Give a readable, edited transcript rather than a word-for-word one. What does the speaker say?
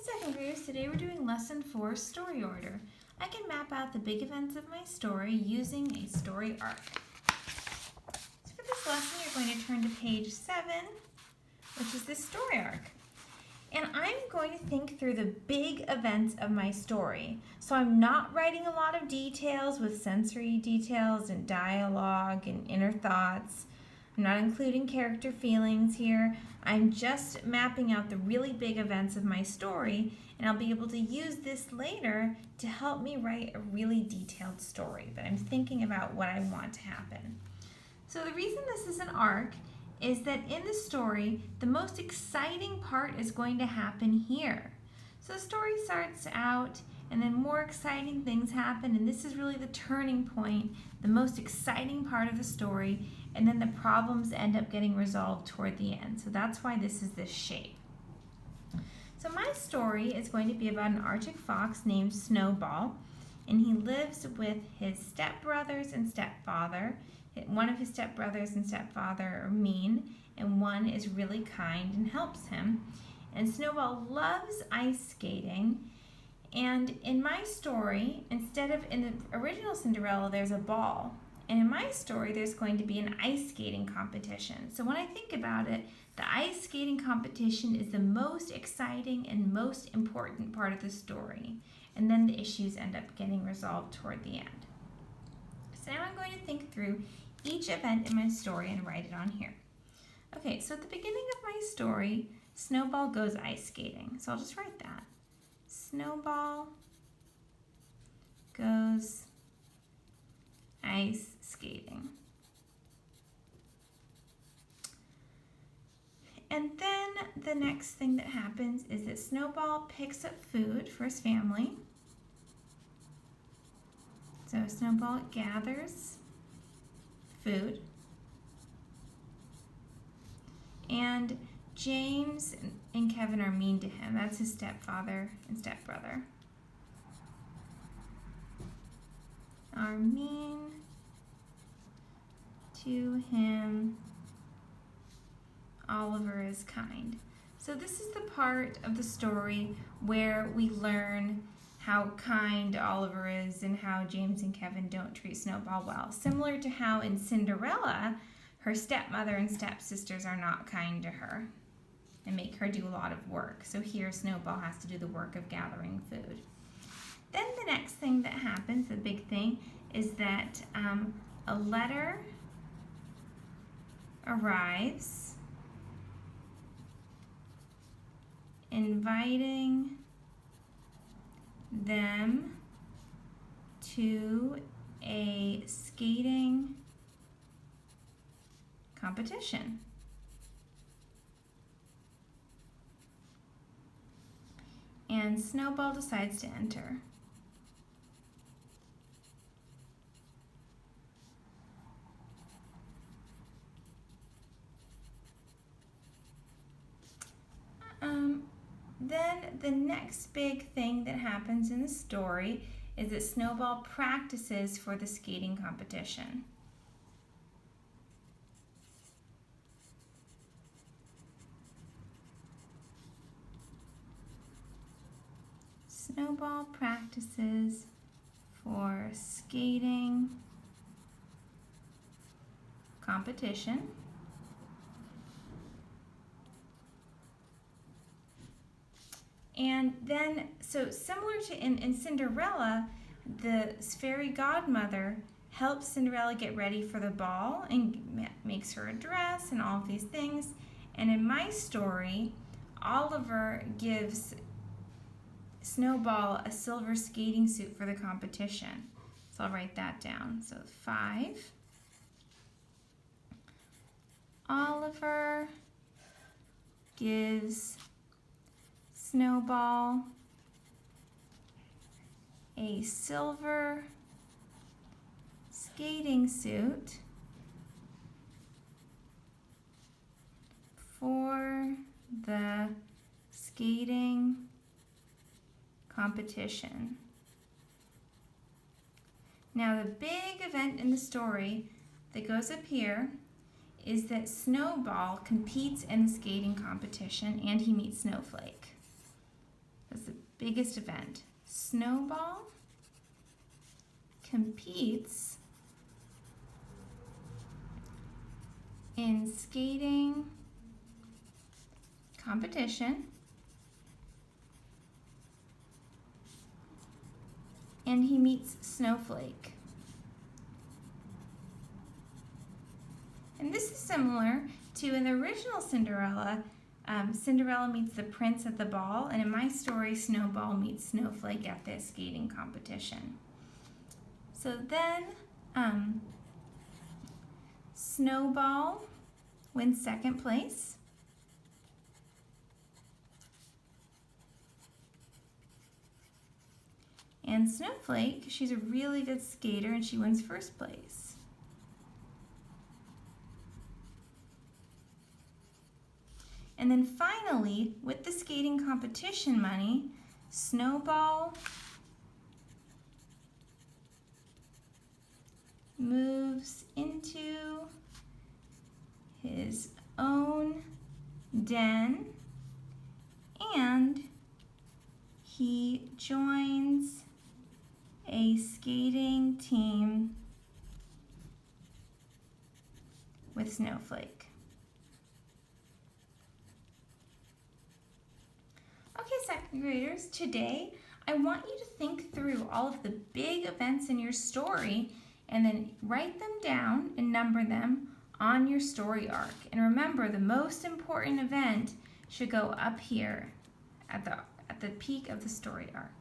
Second graders, today we're doing lesson 4, story order. I can map out the big events of my story using a story arc. So for this lesson, you're going to turn to page 7, which is the story arc. And I'm going to think through the big events of my story. So I'm not writing a lot of details with sensory details and dialogue and inner thoughts. I'm not including character feelings here. I'm just mapping out the really big events of my story, and I'll be able to use this later to help me write a really detailed story. But I'm thinking about what I want to happen. So the reason this is an arc is that in the story, the most exciting part is going to happen here. So the story starts out, and then more exciting things happen, and this is really the turning point, the most exciting part of the story, and then the problems end up getting resolved toward the end. So that's why this is this shape. So my story is going to be about an Arctic fox named Snowball, and he lives with his stepbrothers and stepfather. One of his stepbrothers and stepfather are mean, and one is really kind and helps him. And Snowball loves ice skating. And in my story, instead of in the original Cinderella, there's a ball. And in my story, there's going to be an ice skating competition. So when I think about it, the ice skating competition is the most exciting and most important part of the story. And then the issues end up getting resolved toward the end. So now I'm going to think through each event in my story and write it on here. Okay, so at the beginning of my story, Snowball goes ice skating. So I'll just write that. Snowball goes ice skating. And then the next thing that happens is that Snowball picks up food for his family. So Snowball gathers food. And James and Kevin are mean to him. That's his stepfather and stepbrother. Are mean to him. Oliver is kind. So this is the part of the story where we learn how kind Oliver is and how James and Kevin don't treat Snowball well. Similar to how in Cinderella, her stepmother and stepsisters are not kind to her and make her do a lot of work. So here Snowball has to do the work of gathering food. Then the next thing that happens, the big thing, is that a letter arrives inviting them to a skating competition. And Snowball decides to enter. Then the next big thing that happens in the story is that Snowball practices for the skating competition. Snowball practices for skating competition. And then, so similar to in Cinderella, the fairy godmother helps Cinderella get ready for the ball and makes her a dress and all of these things. And in my story, Oliver gives Snowball a silver skating suit for the competition. So I'll write that down. So 5. Oliver gives Snowball a silver skating suit for the skating competition. Now the big event in the story that goes up here is that Snowball competes in the skating competition and he meets Snowflake. That's the biggest event. Snowball competes in skating competition and he meets Snowflake. And this is similar to in the original Cinderella, Cinderella meets the prince at the ball, and in my story, Snowball meets Snowflake at this skating competition. So then, Snowball wins second place. And Snowflake, she's a really good skater and she wins first place. And then finally, with the skating competition money, Snowball moves into his own den and he joins a skating team with Snowflake. Okay, second graders, today I want you to think through all of the big events in your story and then write them down and number them on your story arc. And remember, the most important event should go up here at the peak of the story arc.